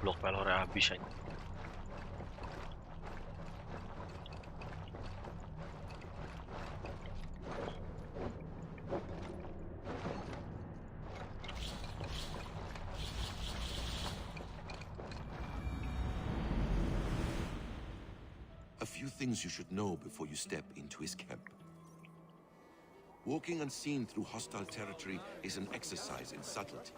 goblok pelore habis aja. A few things you should know before you step into his camp. Walking unseen through hostile territory is an exercise in subtlety.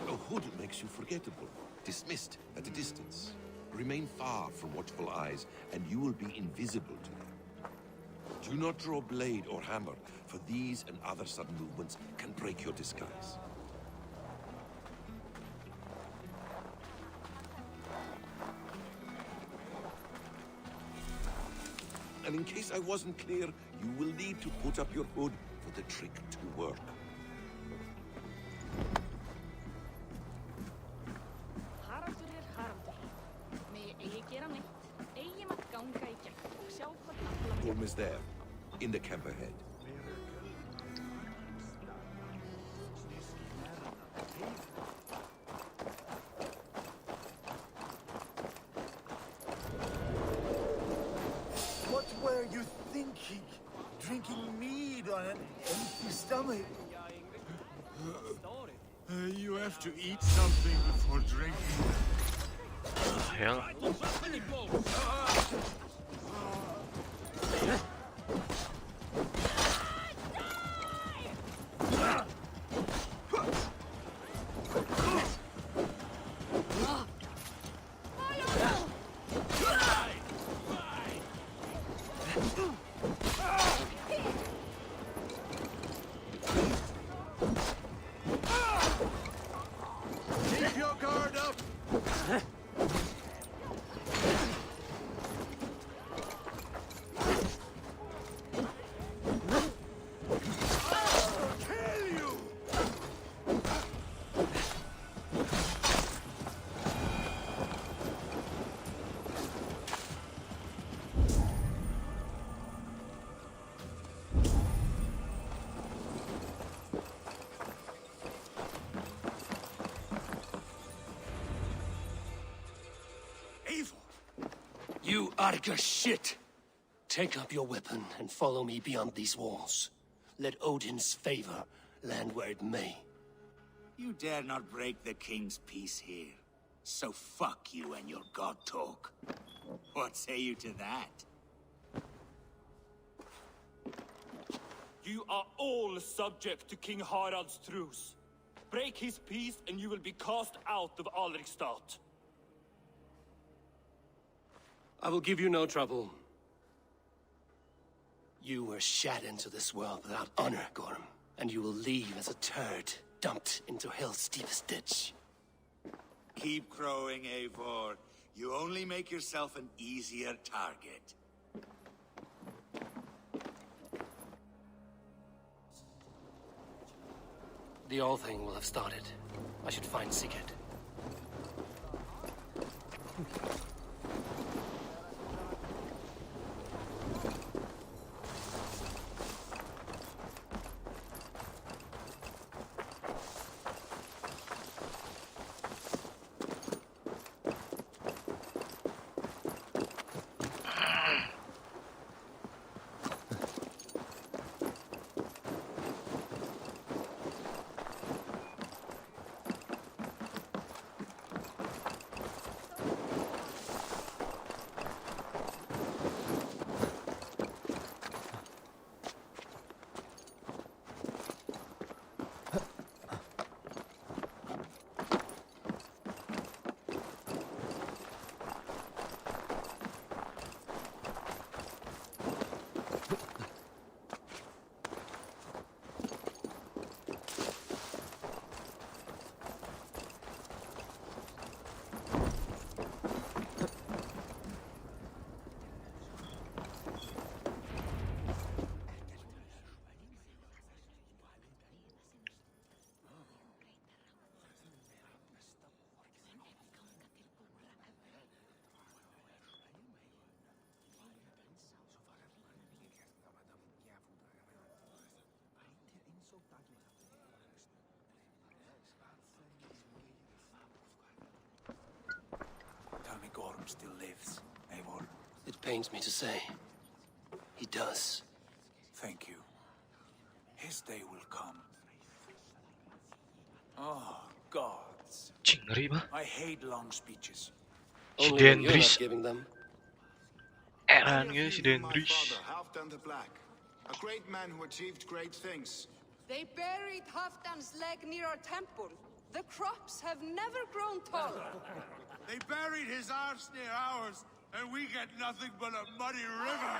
A hood makes you forgettable, dismissed at a distance. Remain far from watchful eyes, and you will be invisible to them. Do not draw blade or hammer, for these and other sudden movements can break your disguise. And in case I wasn't clear, you will need to put up your hood for the trick to work. Home is there, in the camp ahead. What were you thinking? Drinking mead on an empty stomach? You have to eat something before drinking. Hell. Keep your guard up! Kill you! You Arga shit! Take up your weapon and follow me beyond these walls. Let Odin's favor land where it may. You dare not break the king's peace here. So fuck you and your god talk. What say you to that? You are all subject to King Harald's truce. Break his peace and you will be cast out of Alrikstad. I will give you no trouble. You were shat into this world without honor, Gorm, and you will leave as a turd dumped into hell's deepest ditch. Keep crowing, Eivor. You only make yourself an easier target. The All Thing will have started. I should find Sigurd. still lives, Eivor. It pains me to say. He does. Thank you. His day will come. Oh, gods. Cing, ngeri bah. I hate long speeches. Si Only when you're Dendris. not giving them. Eran Many ya of si you knew my Dendris. father, Halfdan the Black, a great man who achieved great things. They buried Halfdan's leg near our temple. The crops have never grown taller. They buried his arse near ours, and we get nothing but a muddy river.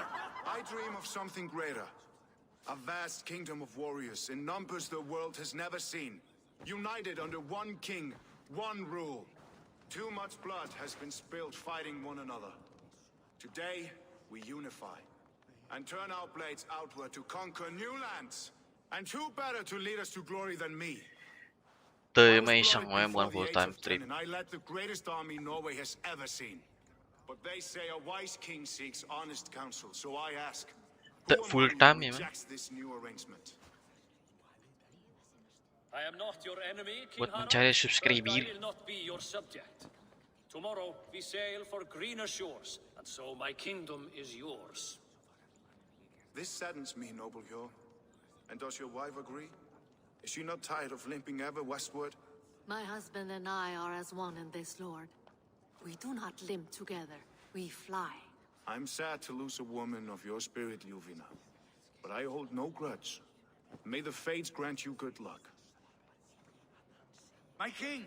I dream of something greater. A vast kingdom of warriors in numbers the world has never seen. United under one king, one rule. Too much blood has been spilled fighting one another. Today, we unify. And turn our blades outward to conquer new lands. And who better to lead us to glory than me? Tôi I was may blooded isang ngayon before bukan the full age time of 10, stream. and I led the greatest army Norway has ever seen. But they say a wise king seeks honest counsel, so I ask, The who among full you time ya, man? rejects this new arrangement? I am not your enemy, King Buat Harald, mencari but subscriber. I will not be your subject. Tomorrow we sail for greener shores, and so my kingdom is yours. This saddens me, noble Hjor. And does your wife agree? Is she not tired of limping ever westward? My husband and I are as one in this, Lord. We do not limp together. We fly. I'm sad to lose a woman of your spirit, Ljuvina. But I hold no grudge. May the fates grant you good luck. My king,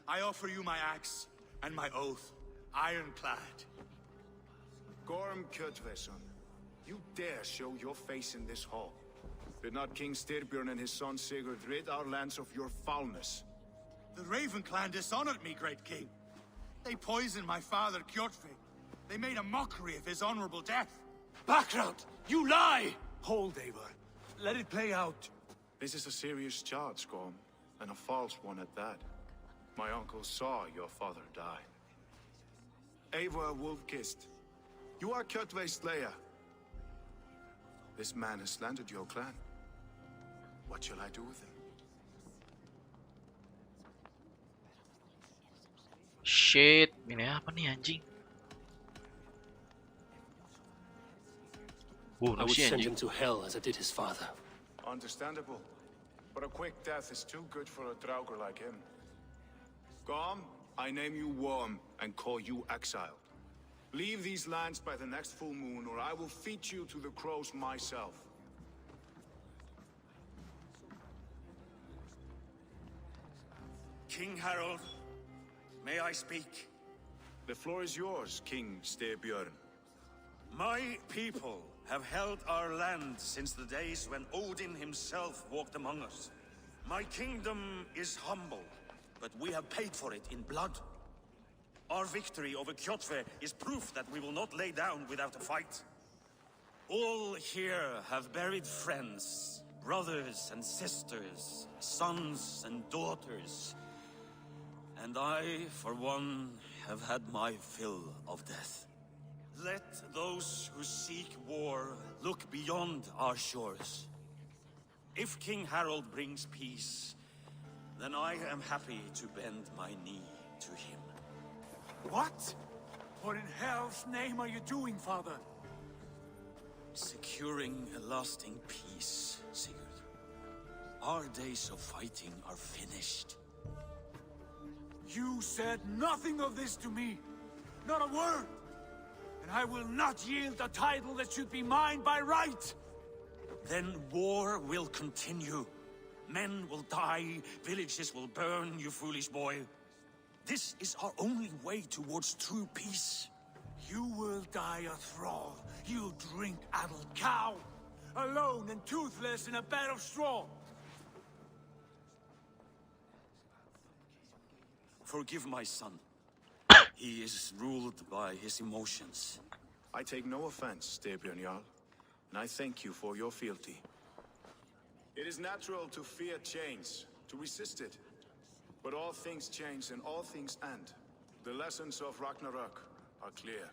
I offer you my axe and my oath, ironclad. Gorm Kjotveson, you dare show your face in this hall. Did not King Styrbjörn and his son Sigurd rid our lands of your foulness? The Raven clan dishonored me, great king. They poisoned my father, Kjotve. They made a mockery of his honorable death. Background! You lie! Hold, Eivor. Let it play out. This is a serious charge, Gorm, and a false one at that. My uncle saw your father die. Eivor Wolf-Kissed, you are Kjotve's slayer. This man has slandered your clan. What shall I do with him? Shit, ini apa nih anjing? I would Nasi send anjing. him to hell as I did his father. Understandable. But a quick death is too good for a Draugr like him. Gorm, I name you Worm and call you exiled. Leave these lands by the next full moon, or I will feed you to the crows myself. King Harold, may I speak? The floor is yours, King Styrbjörn. My people have held our land since the days when Odin himself walked among us. My kingdom is humble, but we have paid for it in blood. Our victory over Kjotve is proof that we will not lay down without a fight. All here have buried friends, brothers and sisters, sons and daughters. And I, for one, have had my fill of death. Let those who seek war look beyond our shores. If King Harald brings peace, then I am happy to bend my knee to him. What? What in hell's name are you doing, father? Securing a lasting peace, Sigurd. Our days of fighting are finished. You said nothing of this to me. Not a word. And I will not yield a title that should be mine by right. Then war will continue. Men will die, villages will burn, you foolish boy. This is our only way towards true peace. You will die a thrall. You drink-addled cow. Alone and toothless in a bed of straw. Forgive my son. He is ruled by his emotions. I take no offense, Styrbjörn Jarl, and I thank you for your fealty. It is natural to fear change, to resist it. But all things change and all things end. The lessons of Ragnarok are clear.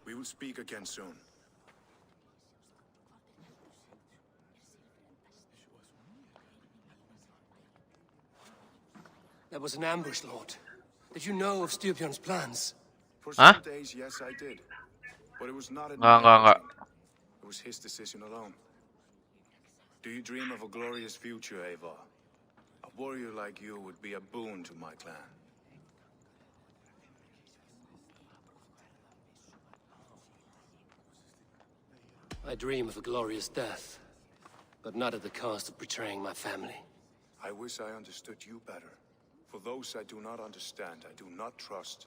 We will speak again soon. That was an ambush, Lord. Did you know of Styrbjörn's plans? For Hah? some days, yes, I did. But it was not an Enggak. It was his decision alone. Do you dream of a glorious future, Ava? A warrior like you would be a boon to my clan. I dream of a glorious death, but not at the cost of betraying my family. I wish I understood you better. For those I do not understand, I do not trust,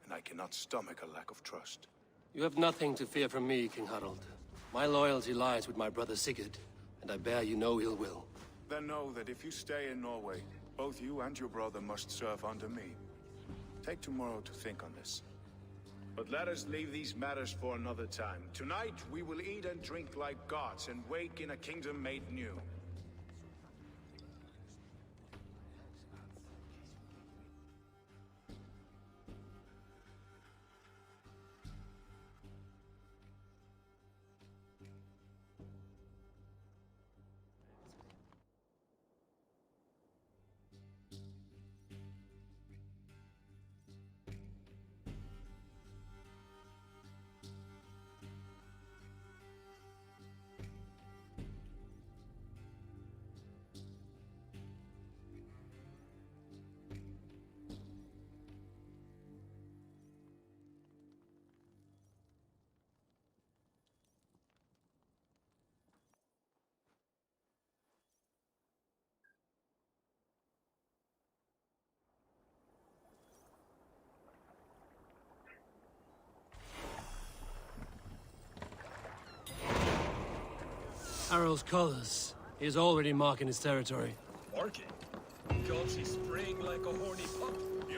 and I cannot stomach a lack of trust. You have nothing to fear from me, King Harald. My loyalty lies with my brother Sigurd, and I bear you no ill will. Then know that if you stay in Norway, both you and your brother must serve under me. Take tomorrow to think on this. But let us leave these matters for another time. Tonight, we will eat and drink like gods and wake in a kingdom made new. Harald's colors. He is already marking his territory. Marking? God, she's spraying like a horny pup.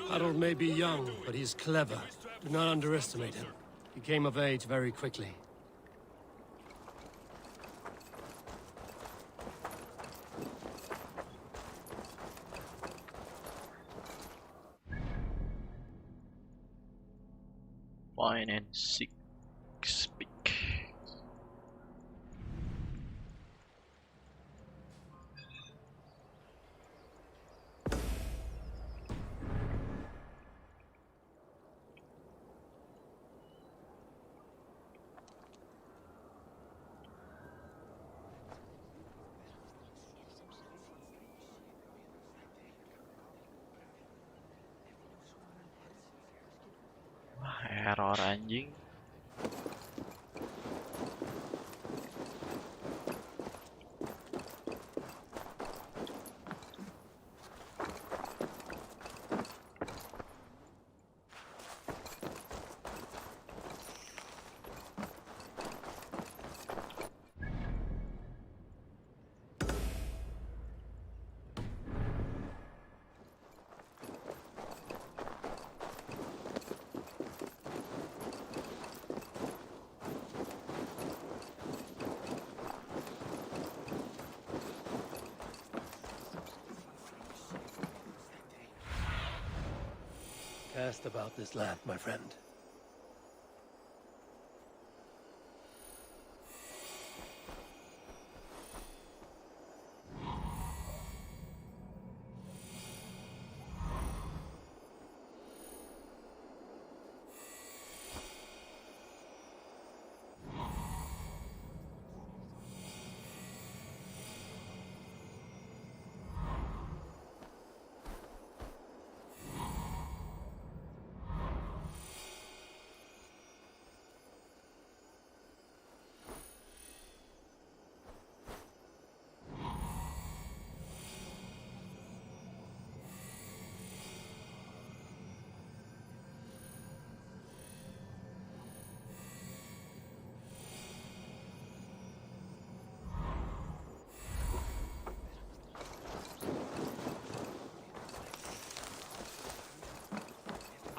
Harold may be young, but he's clever. Do not underestimate him. He came of age very quickly. Wine and speak. Error anjing. Cast about this land, my friend.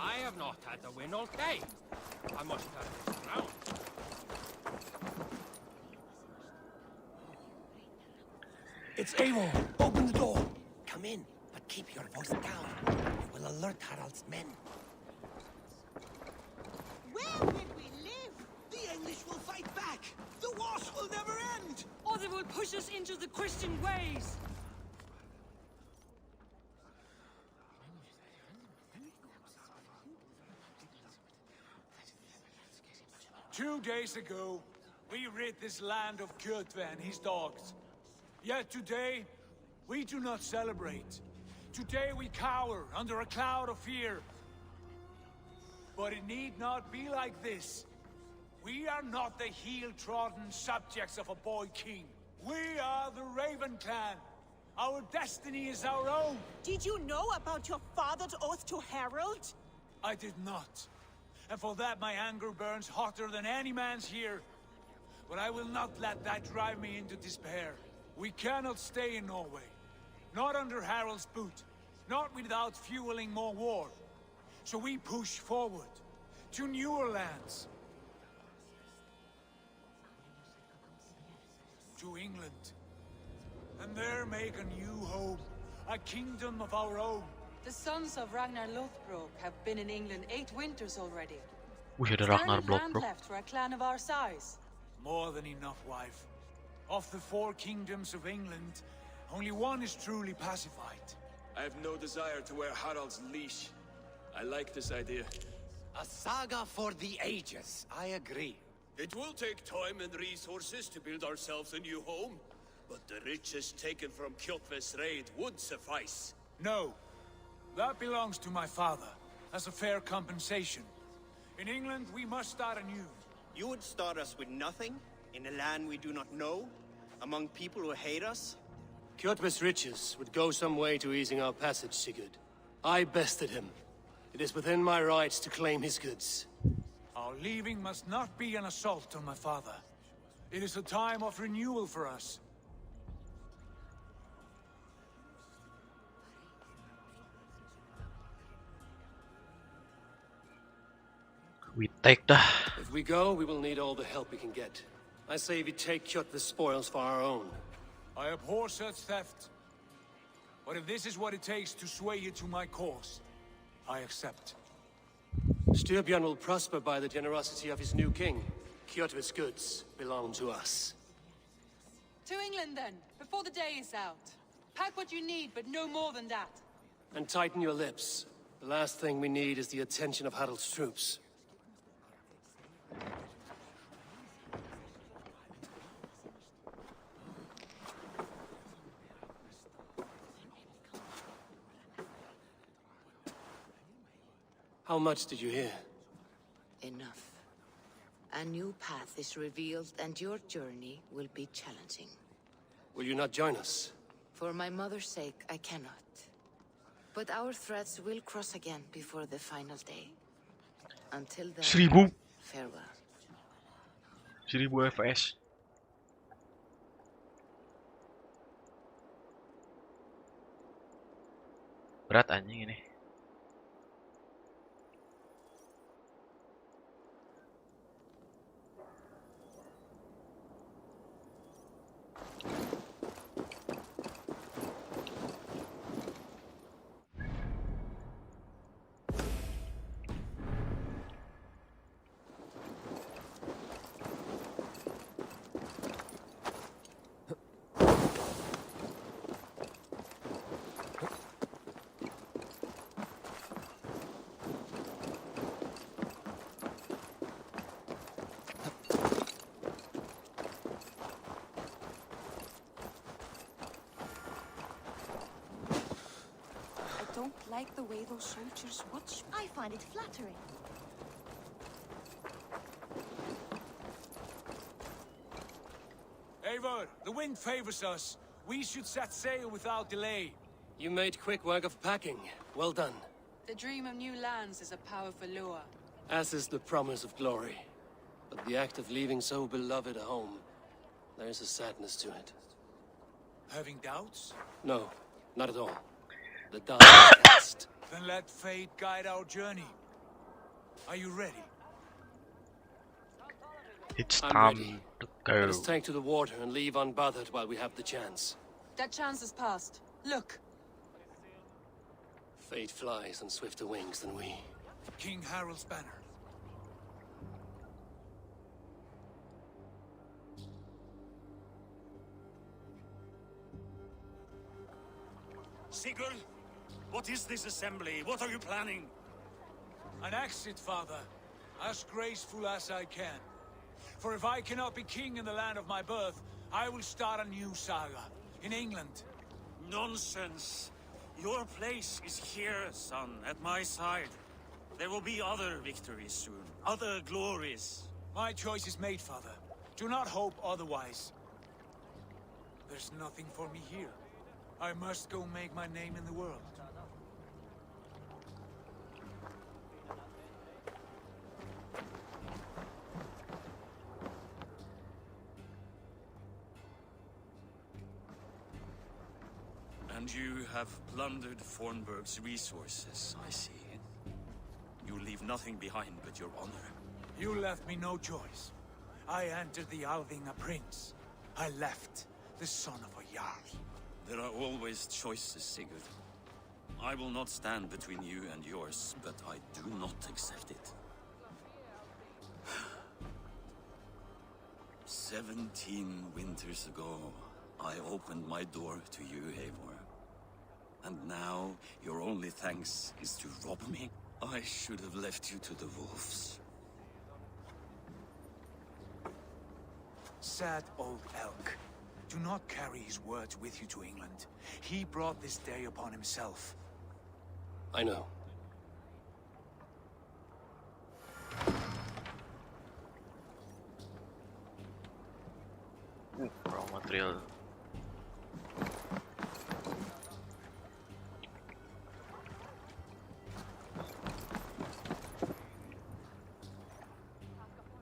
I have not had the win all day. I must have this round. It's Eivor! Open the door! Come in, but keep your voice down. You will alert Harald's men. Where will we live? The English will fight back! The wars will never end! Or they will push us into the Christian ways! 2 days ago, we rid this land of Kjotve and his dogs. Yet today, we do not celebrate. Today we cower under a cloud of fear. But it need not be like this. We are not the heel-trodden subjects of a boy king. We are the Raven clan. Our destiny is our own. Did you know about your father's oath to Harold? I did not. And for that my anger burns hotter than any man's here. But I will not let that drive me into despair. We cannot stay in Norway. Not under Harald's boot. Not without fueling more war. So we push forward. To newer lands. To England. And there make a new home. A kingdom of our own. The sons of Ragnar Lothbrok have been in England 8 winters already. Wih, ada Is there Ragnar any land Lothbrok. left for a clan of our size? More than enough, wife. Of the 4 kingdoms of England, only one is truly pacified. I have no desire to wear Harald's leash. I like this idea. A saga for the ages, I agree. It will take time and resources to build ourselves a new home, but the riches taken from Kjotve's raid would suffice. No. That belongs to my father, as a fair compensation. In England, we must start anew. You would start us with nothing? In a land we do not know? Among people who hate us? Kjotve's riches would go some way to easing our passage, Sigurd. I bested him. It is within my rights to claim his goods. Our leaving must not be an assault on my father. It is a time of renewal for us. We take dah. If we go, we will need all the help we can get. I say we take Kjotve's spoils for our own. I abhor such theft. But if this is what it takes to sway you to my cause, I accept. Styrbjörn will prosper by the generosity of his new king. Kjotve's goods belong to us. To England then, before the day is out. Pack what you need, but no more than that. And tighten your lips. The last thing we need is the attention of Harald's troops. How much did you hear? Enough. A new path is revealed, and your journey will be challenging. Will you not join us? For my mother's sake, I cannot. But our threads will cross again before the final day. Until then, 1000. farewell. 1000 fps. Berat anjing ini. I don't like the way those soldiers watch. I find it flattering. Eivor, the wind favors us. We should set sail without delay. You made quick work of packing. Well done. The dream of new lands is a powerful lure. As is the promise of glory. But the act of leaving so beloved a home, there is a sadness to it. Having doubts? No, not at all. The dust is cast. Then let fate guide our journey. Are you ready? It's I'm time ready. to go. Let us take to the water and leave unbothered while we have the chance. That chance has passed. Look. Fate flies on swifter wings than we. King Harald's banner. Sigurd, what is this assembly? What are you planning? An exit, father. As graceful as I can. For if I cannot be king in the land of my birth, I will start a new saga in England. Nonsense. Your place is here, son, at my side. There will be other victories soon, other glories. My choice is made, father. Do not hope otherwise. There's nothing for me here. I must go make my name in the world. And you have plundered Fornburg's resources, I see. You leave nothing behind but your honor. You left me no choice. I entered the Alving a prince. I left the son of a Jarl. There are always choices, Sigurd. I will not stand between you and yours, but I do not accept it. 17 winters ago, I opened my door to you, Eivor. And now, your only thanks is to rob me? I should have left you to the wolves. Sad old elk. Do not carry his words with you to England. He brought this day upon himself. I know. Raw material.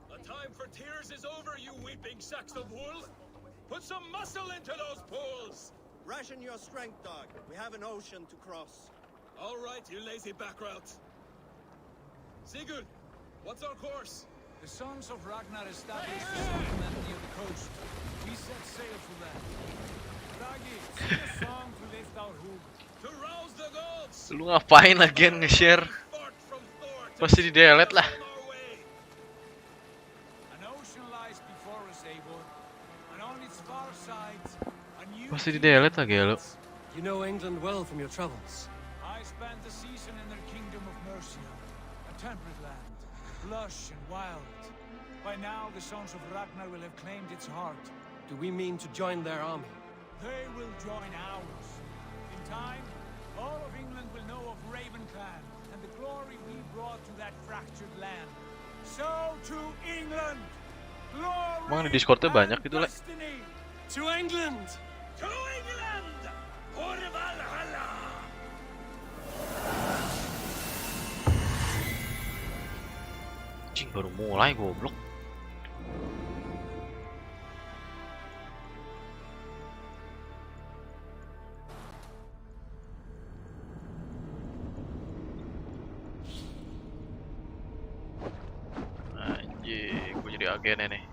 The time for tears is over, you weeping sacks of wool. Put some muscle into those pulls. Ration your strength, dog. We have an ocean to cross. All right, you lazy backrout. Sigurd, what's our course? The sons of Ragnar established a settlement near the coast. We set sail for that. Ragi, sing a song to lift our hood. To rouse the gods. Lu ngapain lagi nge-share? Pasti di delete lah. An ocean lies before us, Eivor, and on its far sides, a new Pasti di delete lagi ya lu. You know England well from your travels. I spent the season in their kingdom of Mercia, a temperate land, lush and wild. By now, the sons of Ragnar will have claimed its heart. Do we mean to join their army? They will join ours. In time, all of England will know of Raven Clan and the glory we brought to that fractured land. So to England, glory. Emang di Discord-nya banyak gitu, Le? To England! To England! For Valhalla! Cing, baru mulai goblok. Anjir, gue jadi agennya nih.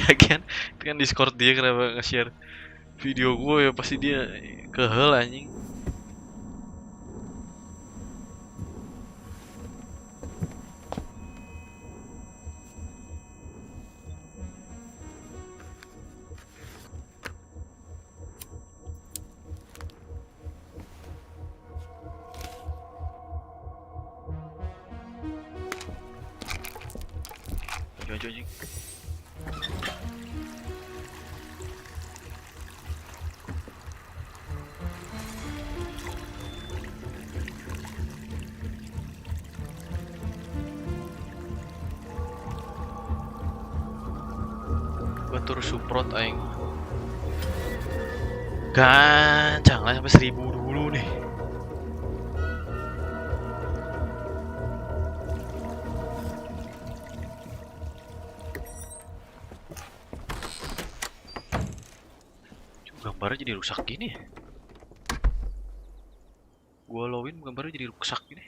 Ya kan, itu kan Discord dia kenapa nge-share video gue ya, pasti dia kehel anjing. Anjing. Gua turun suprot aing. Gancang lah sampai 1000 dulu nih. Gambarnya jadi rusak gini. Gua lowin gambarnya jadi rusak gini.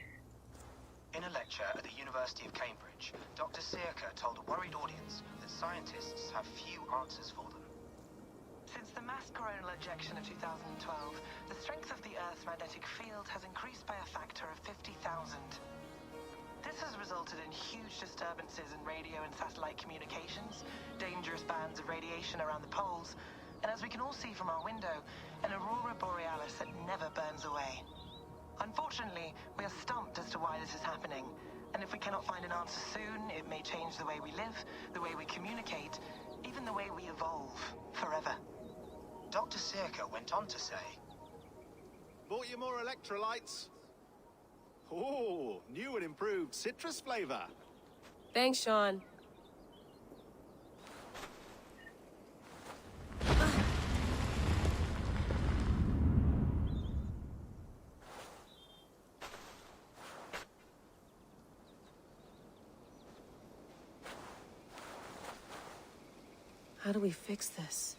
In a lecture at the University of Cambridge, Dr. Searca told a worried audience that scientists have few answers for them. Since the mass coronal ejection of 2012, the strength of the Earth's magnetic field has increased by a factor of 50,000. huge disturbances in radio and satellite communications, dangerous bands of radiation around the poles, and as we can all see from our window, an aurora borealis that never burns away. Unfortunately, we are stumped as to why this is happening, and if we cannot find an answer soon, it may change the way we live, the way we communicate, even the way we evolve forever. Dr. Circa went on to say, Bought you more electrolytes? Oh, new and improved citrus flavor. Thanks, Sean. How do we fix this?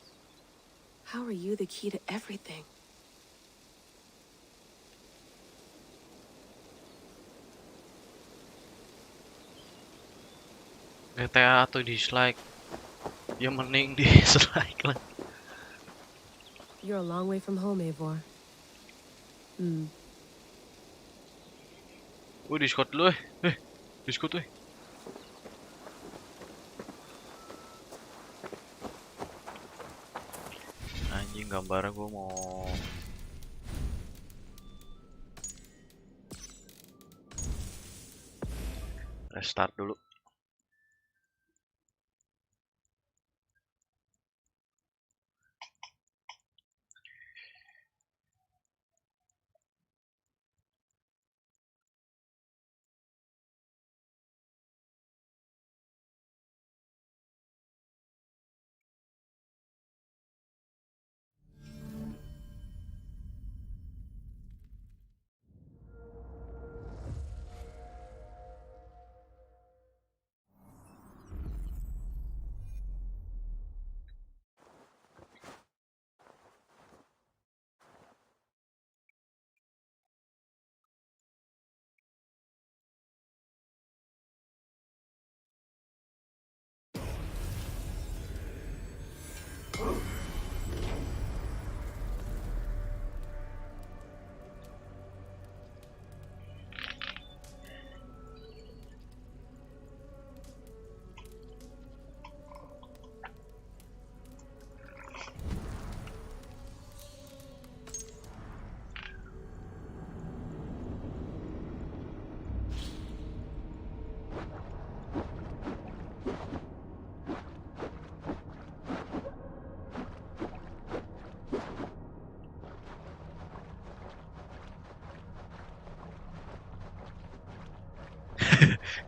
How are you the key to everything? GTA atau dislike? Ya mending dislike lah. You're a long way from home, Eivor. Discord dulu Discord Anjing gambarnya gue mau restart dulu.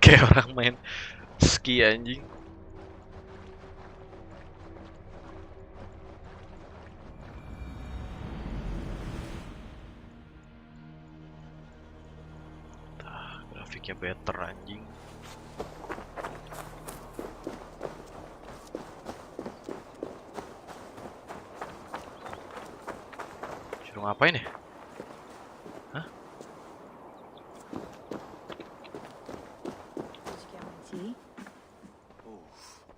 Kayak orang main ski anjing. Grafiknya better anjing. Suruh ngapain ya? Hah?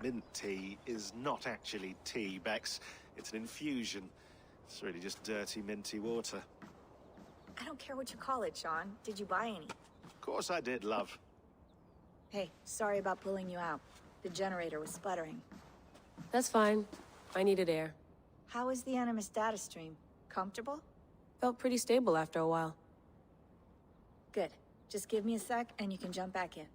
Mint tea is not actually tea, Bex. It's an infusion. It's really just dirty, minty water. I don't care what you call it, Sean. Did you buy any? Of course I did, love. Hey, sorry about pulling you out. The generator was sputtering. That's fine. I needed air. How is the Animus data stream? Comfortable? Felt pretty stable after a while. Good. Just give me a sec and you can jump back in.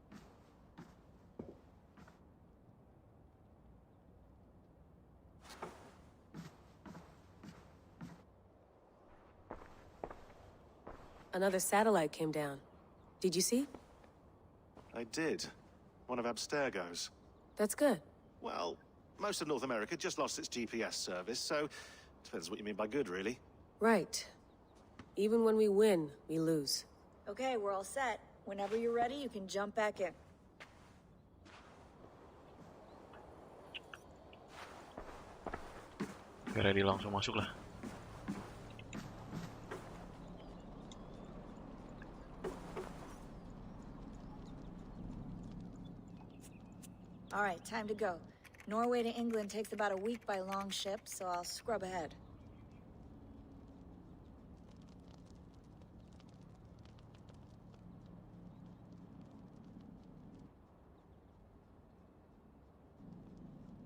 Another satellite came down. Did you see? I did. One of Abstergo's. That's good. Well, most of North America just lost its GPS service, so depends what you mean by good, really. Right. Even when we win, we lose. Okay, we're all set. Whenever you're ready, you can jump back in. Ready langsung masuk lah. All right, time to go. Norway to England takes about a week by long ship, so I'll scrub ahead.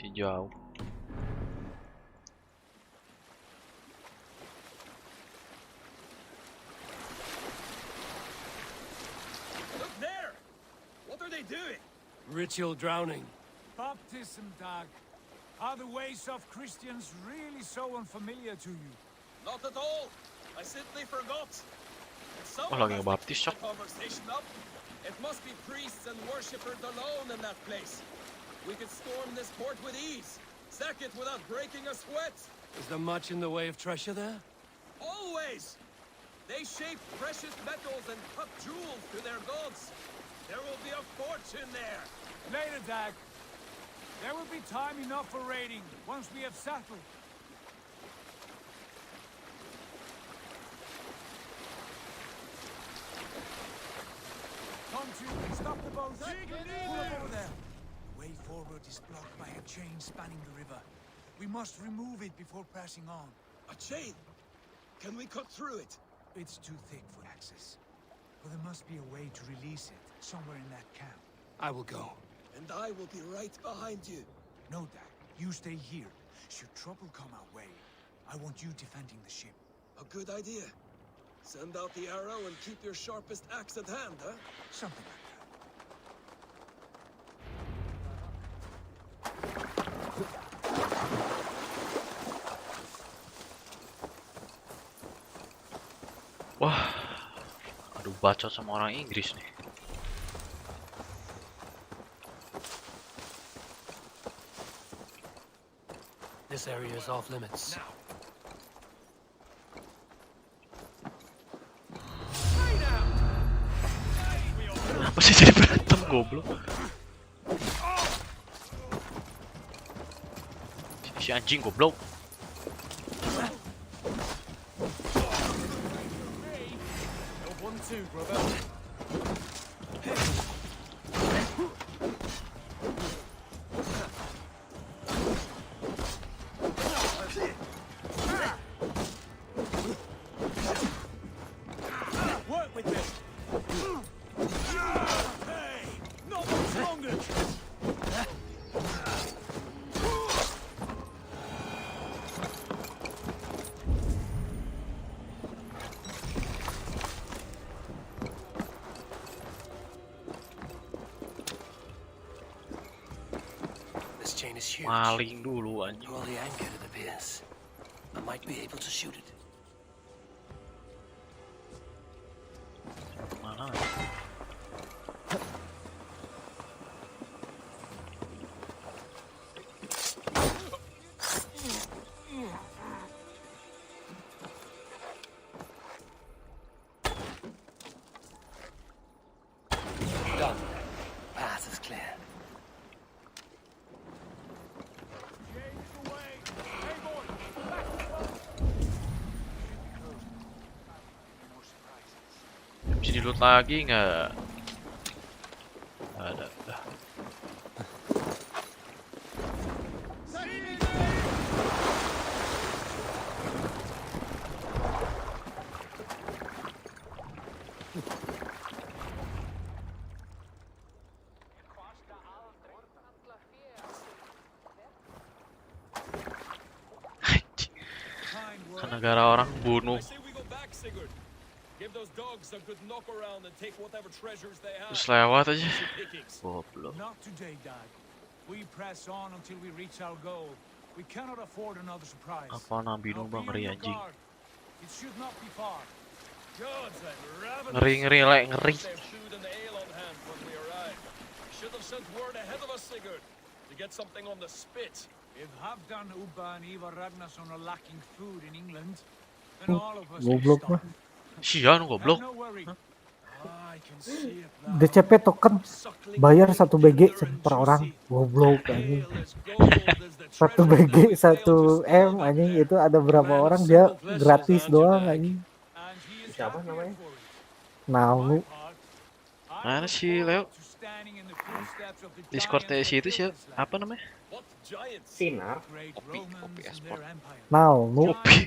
Si jauh. Look there! What are they doing? Ritual drowning. Baptism, Dag. Are the ways of Christians really so unfamiliar to you? Not at all. I simply forgot. And Oh, someone lagi has to ngebaptis, keep Cok. the conversation up. It must be priests and worshippers alone in that place. We could storm this port with ease. Sack it without breaking a sweat. Is there much in the way of treasure there? Always! They shape precious metals and cut jewels to their gods. There will be a fortune there. Later, Dag. There will be time enough for raiding once we have settled. Come to, stop the boat. Pull up over there. The way forward is blocked by a chain spanning the river. We must remove it before pressing on. A chain? Can we cut through it? It's too thick for access. But there must be a way to release it, somewhere in that camp. I will go. And I will be right behind you. No, Dag. You stay here. Should trouble come our way, I want you defending the ship. A good idea. Send out the arrow and keep your sharpest axe at hand, huh? Something like that. Wah, aduh bacot sama orang Inggris nih. This area is off limits. Kenapa sih jadi berantem goblok? Si anjing goblok. Work with this. Hey, not much longer. This chain is huge. Maling dulu anjing. Well, the anchor it appears. I might be able to shoot it. Mana? Done. Path is clear. Bisa di loot lagi nggak? Nggak ada. Dah. Ke negara orang bunuh. Give those dogs a good knock around and take whatever treasures they have. Terus lewat aja. Goblok. Not today, Dag. We press on until we reach our goal. We cannot afford another surprise. Apa nabi Now bang be ngeri on your anjing. guard. It should not be far. Gods, I'm ravenous. Ngeri ngeri lek ngeri. Their food and ale on hand when we arrive. You should have sent word ahead of us, Sigurd, to get something on the spit. If Halfdan, Ubba, and Ivar Ragnarsson are lacking food in England, then all of us will Goblok mah. starve. Sian goblok. No worry. I can see it now. DCP token bayar 1 BG per orang. Goblok anjing. 1 BG 1 M anjing, itu ada berapa orang dia gratis doang anjing. Siapa namanya? Nah, Mana sih Leo? Discordnya si itu sih apa namanya? Sinar. Opi Esport. now nu Opi.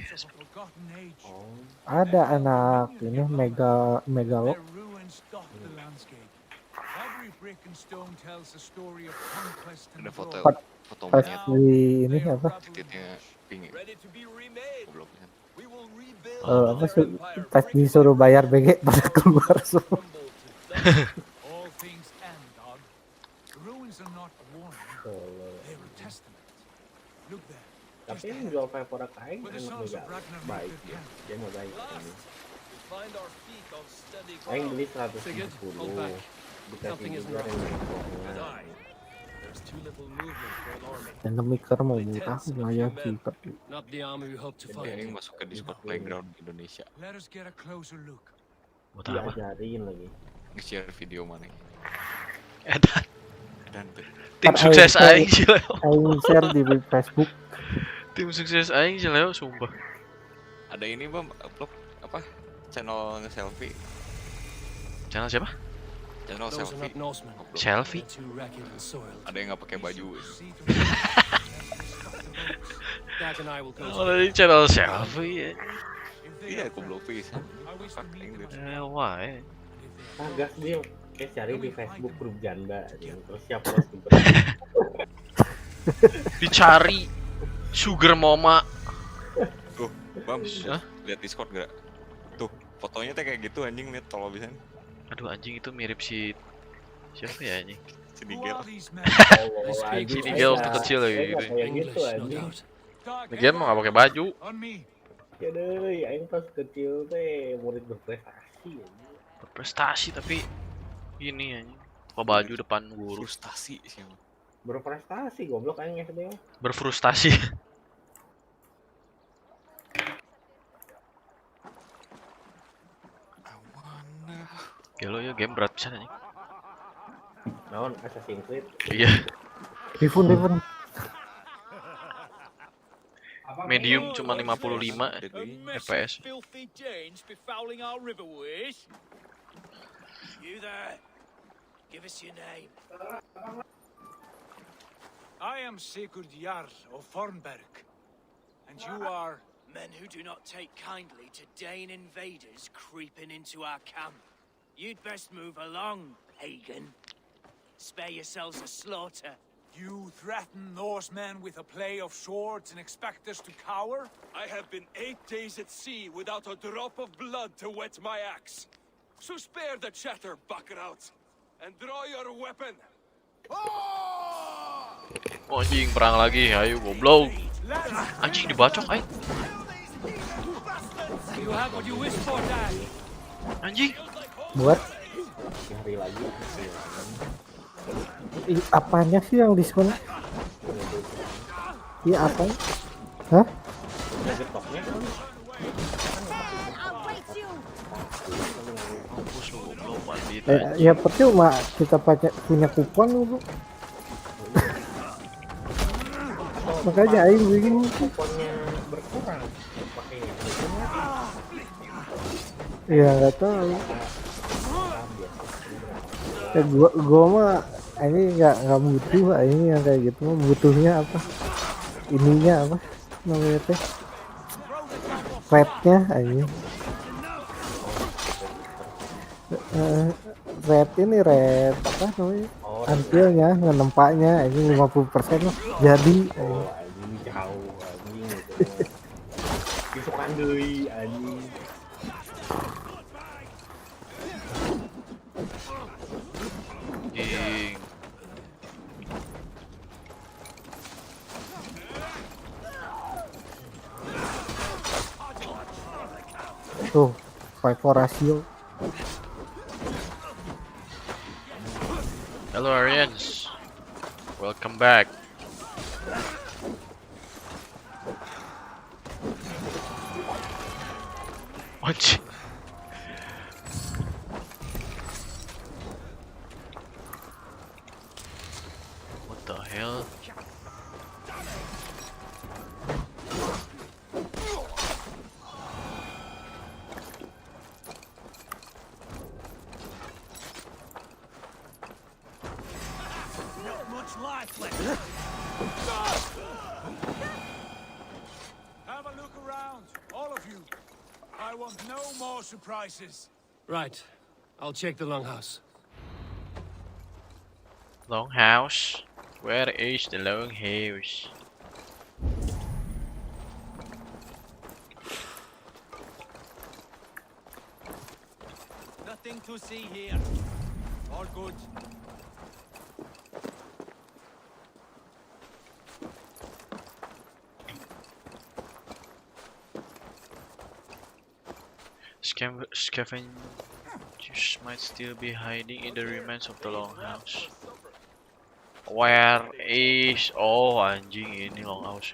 ada anak ini megalo Every brick and stone tells a story of conquest and Ada foto glory. foto Pas monyet di ini apa? titiknya pink. Goblok kan. Apa sih? Pas disuruh bayar BG pada keluar semua. All things end, dog. The ruins are not warning. They're a testament. Look there. Tapi yang jual paper kain enak juga, baik dia. Dia mau baik ini. Aing beli 150, dikasih juga remnya. Dan mikir mau murah lumayan sih tapi. Not the army we hope to find. Ini masuk ke Discord Playground Indonesia. Let us get a closer look. Buat apa? Diajarin lagi. Nge-share video mana? Dan tim sukses aing sih Leo. Aing share di Facebook. Tim sukses aing sih Leo, sumpah. Ada ini Bang, upload apa? Channel selfie. Channel siapa? Channel selfie. Selfie? Ada yang nggak pakai baju. Oh, dari channel selfie ya. Iya, aku belum bisa. Wah, ya. Agak dia kayak cari di Facebook grup janda, terus siapa Dicari Sugar Mama. Tuh, Bam, lihat Discord gak? Tuh, fotonya kayak gitu anjing, lihat tolong bisa. Aduh anjing itu mirip si siapa ya anjing? Si Nigel. Si Nigel waktu kecil lagi gitu. gitu anjing. Nigel mah gak pakai baju. Ya deh, aing pas kecil teh murid berprestasi anjing. Berprestasi tapi ini anjing. Pakai baju depan guru. Frustasi siapa? Berprestasi goblok aing SD. Berfrustasi. Gelo ya game berat pisan anjing. Naon Assassin's Creed? Iya. Rifun. Medium cuma 55 FPS. Filthy Danes befouling our riverways. You there? Give us your name. I am Sigurd Jarl of Fornberg. And you are... Men who do not take kindly to Dane invaders creeping into our camp. You'd best move along, pagan. Spare yourselves a slaughter. You threaten Norsemen with a play of swords and expect us to cower? I have been 8 days at sea without a drop of blood to wet my axe. So spare the chatter, buckerout, and draw your weapon. Oh, anjing perang lagi, ayo goblok. Anjing dibacok, ay. You have what you wish for, Dad. Anjing. Buat hari lagi. Apanya sih yang diskon? Iya apa? Hah? Getoknya kan. Ya percuma kita punya kupon dulu. Makanya aing bingung. Kuponnya berkurang. Iya nggak tahu. Ya gua mah ini nggak butuh ini yang kayak gitu mah, butuhnya apa? Ininya apa? Namanya teh? Rednya ini. Red ini red apa namanya? Antilnya nempaknya ini 50% lah. Jadi Anjing jauh anjing gitu. Disukan deui anjing. Anjing. Tuh, 5-4 ratio. Hello Aryans. Welcome back. Anjing. What the hell? Not much life left. Have a look around, all of you. I want no more surprises. Right. I'll check the longhouse. Longhouse. Where is the longhouse? Nothing to see here. All good. Scavengers might still be hiding in the remains of the longhouse. Where is... Oh anjing, ini longhouse.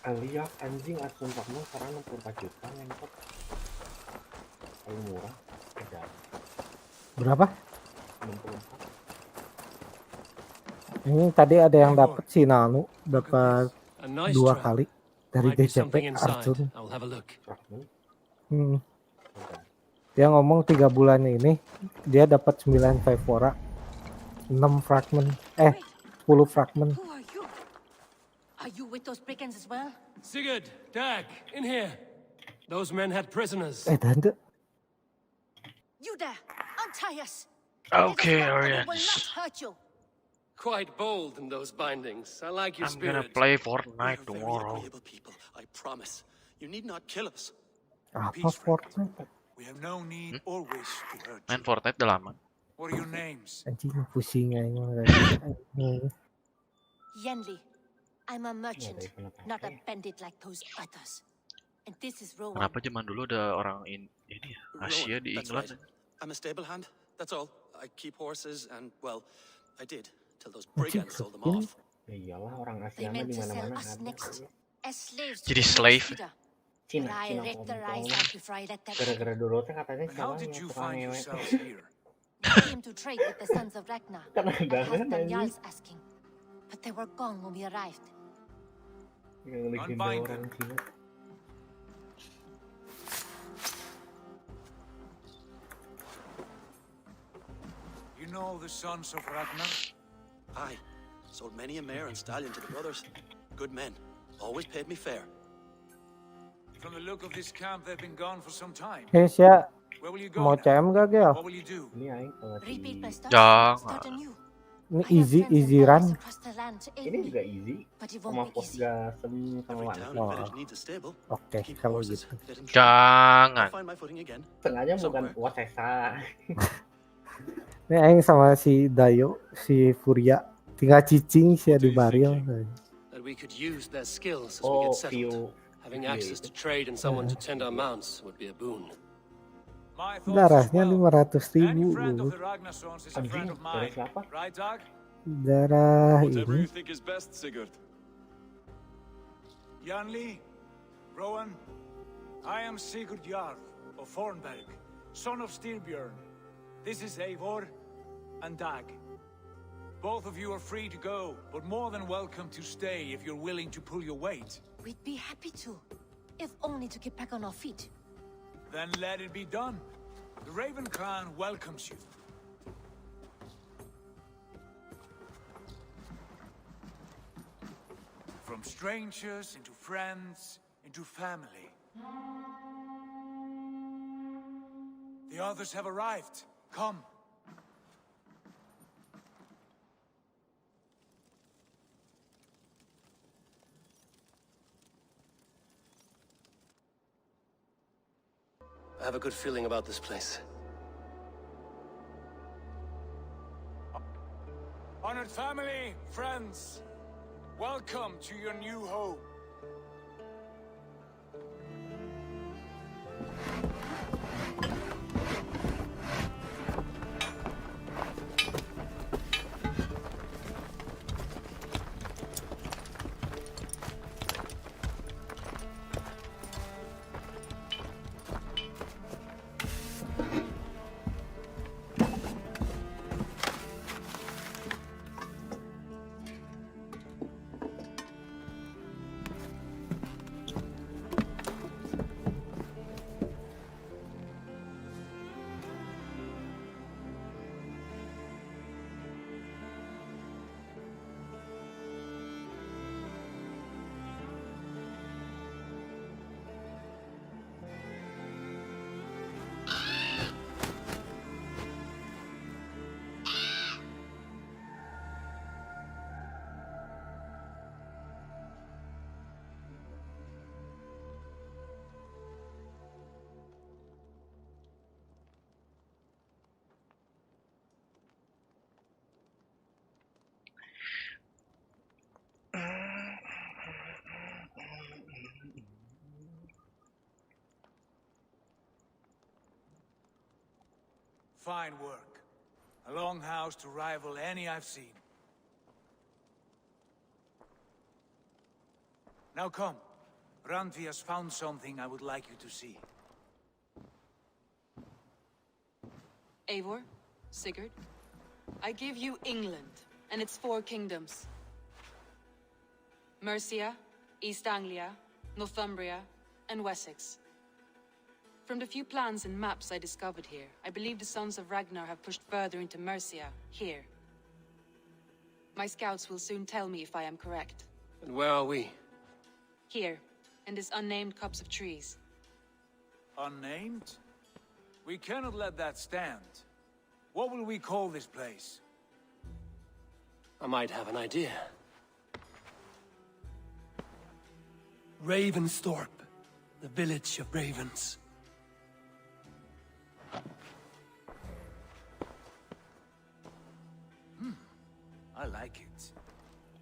Alias anjing sumpah mah sekarang 64 juta ngentot. Paling murah ada. Berapa? 64. Ini tadi ada yang dapat si Nanu dapat 2 kali dari DCP Arjun. Dia ngomong 3 bulan ini dia dapat 9 Vivora, 6 fragment, 10 fragment. Are you with those brigands as well? Sigurd, Dag, in here. Those men had prisoners. Tante. You there! Untie us! Okay, We will Orions. not hurt you! Quite bold in those bindings. I like your I'm spirit. gonna play Fortnite Very tomorrow. agreeable people, I promise. You need not kill us. Apa Fortnite? We have no need or wish to hurt Main you. Fortnite udah lama. What are your names? Anjing pusing aja. Yenli, I'm a merchant, not a bandit like those others. And this is Rowan. Kenapa zaman dulu ada orang ini ya, Asia Rowan, di that's England? right. I'm a stable hand, that's all. I keep horses and, well, I did, till those brigands sold them off. Ya iyalah orang They Asia mah meant di to sell mana-mana us ada. next as slaves to Jadi the slave. Norse leader. Cina, But I Cina ripped their eyes kontol. out before I let that Gara-gara dulu teh katanya And how siapa did yang you tukang find ngewe. yourselves here? We came to trade with the sons of Ragnar. Kan At ada kan Halfdan anjing. Jarl's asking. But they were gone when we arrived. Yang legenda Unbind orang Cina. You know the sons of Ragnar? Aye, sold many a mare and stallion to the brothers. Good men, always paid me fair. From the look of this camp, they've been gone for some time. Sia, Where will you go mau now? CM gak Gel? What will you do? Ini aing Repeat my stuff. Jangan. Start anew. Ini I have easy friends and easy allies run. across the land to aid Ini me. juga easy. But it Sama won't be pos easy. gasem sama Every wan. town and village needs a stable. Oke, Keep kalau horses, gitu. let 'em trade. Jangan. I'll find my footing again. Sengaja bukan Somewhere. Wasesa. Ini aing sama si Dayo, si Furia, tinggal cicing sih di baril. That we could use their skills as we Oh, get settled. view. Having access to trade and someone to tend our mounts would be a boon. My thoughts as Darahnya well. 500.000 Any friend dulu. of the Ragnarsons is a Anjing, friend of dari mine. siapa? Right, Dag? Darah Whatever ini. you think is best, Sigurd. Janli, Rowan, I am Sigurd Jarl of Fornberg, son of Styrbjörn. This is Eivor and Dag. Both of you are free to go, but more than welcome to stay if you're willing to pull your weight. We'd be happy to, if only to get back on our feet. Then let it be done. The Raven clan welcomes you. From strangers into friends into family. The others have arrived. Come. I have a good feeling about this place. Honored family, friends, welcome to your new home. fine work. A longhouse to rival any I've seen. Now come. Randvi has found something I would like you to see. Eivor, Sigurd, I give you England and its 4 kingdoms. Mercia, East Anglia, Northumbria, and Wessex. From the few plans and maps I discovered here, I believe the Sons of Ragnar have pushed further into Mercia, here. My scouts will soon tell me if I am correct. And where are we? Here, in this unnamed copse of trees. Unnamed? We cannot let that stand. What will we call this place? I might have an idea. Ravensthorpe, the village of ravens. I like it.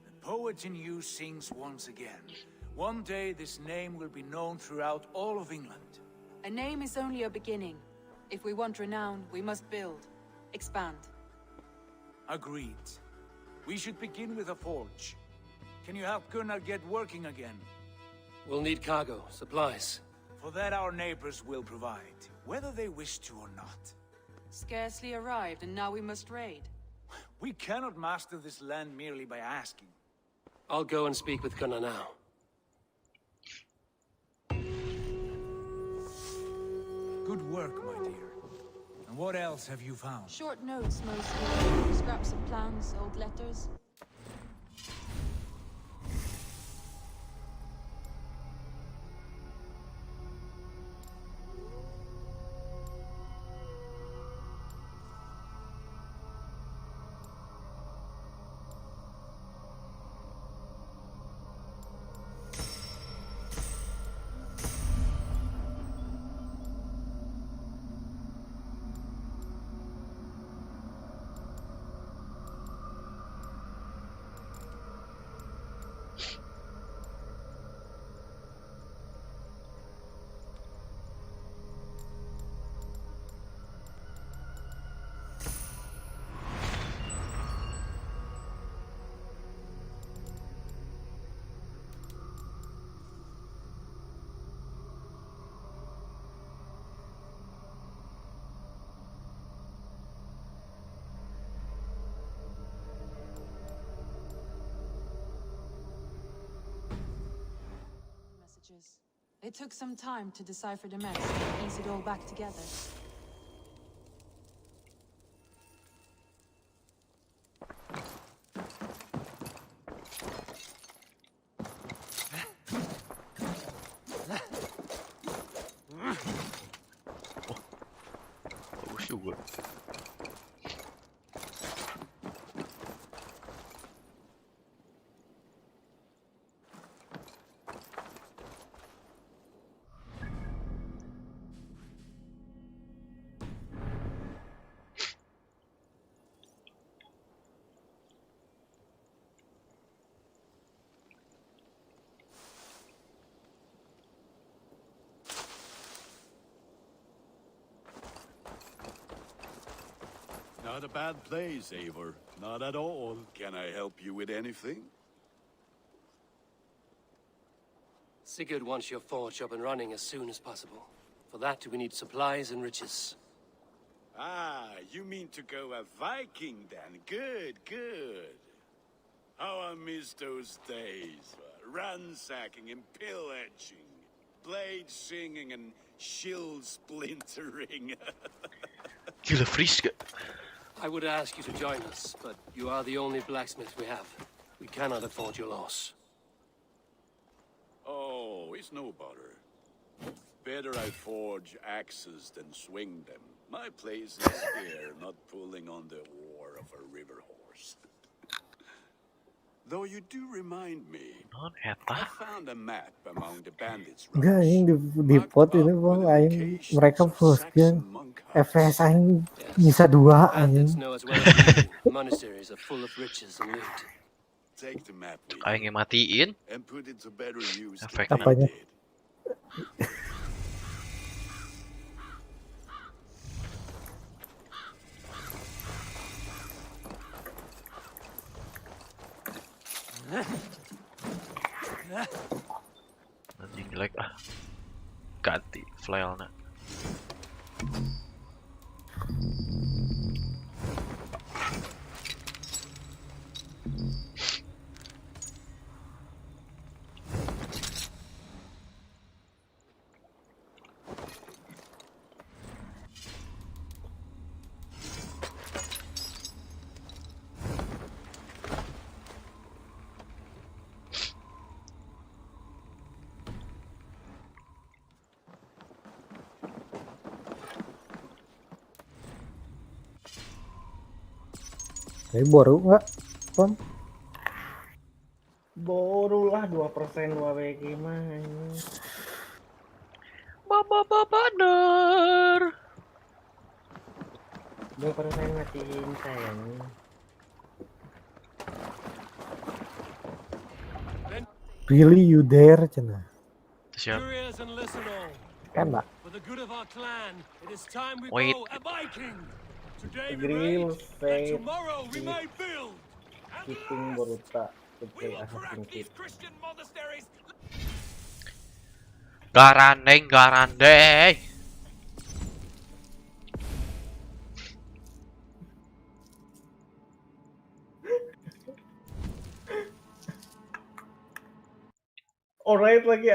The poet in you sings once again. One day this name will be known throughout all of England. A name is only a beginning. If we want renown, we must build, expand. Agreed. We should begin with a forge. Can you help Gunnar get working again? We'll need cargo, supplies. For that our neighbors will provide, whether they wish to or not. Scarcely arrived, and now we must raid. We cannot master this land merely by asking. I'll go and speak with Gunnar now. Good work, my dear. And what else have you found? Short notes, mostly. Scraps of plans, old letters. It took some time to decipher the mess and piece it all back together. Bagus juga. Not a bad place, Eivor. Not at all. Can I help you with anything? Sigurd wants your forge up and running as soon as possible. For that, we need supplies and riches. Ah, you mean to go a Viking then? Good, good. How I miss those days. Ransacking and pillaging. Blade singing and shield splintering. Gila fris gak? I would ask you to join us, but you are the only blacksmith we have. We cannot afford your loss. Oh, it's no bother. Better I forge axes than swing them. My place is here, not pulling on the oar of a river horse. Though you do remind me, I found a map among the bandits' Enggak anjing di pot ini bang aing mereka full skill FPS aing bisa 2 anjing. Bandits know as well as we do. Monasteries are full of riches and loot. Take the map with Aing matiin. and put it to better use. Efeknya. Apanya? Anjing jelek ah. Ganti flailnya. Tapi baru nggak, Pon? Baru lah 2% 2 BG mah. Bener. 2% masih sayang. Really you dare cina? Siap. Curious and listen all. Kan Mbak? For the good of our clan, it is time we Wait. go a Viking. Today we Grill raid, and say tomorrow we may build. keeping Boruta to play Assassin's Creed. Christian monasteries. Garandeng. Alright lagi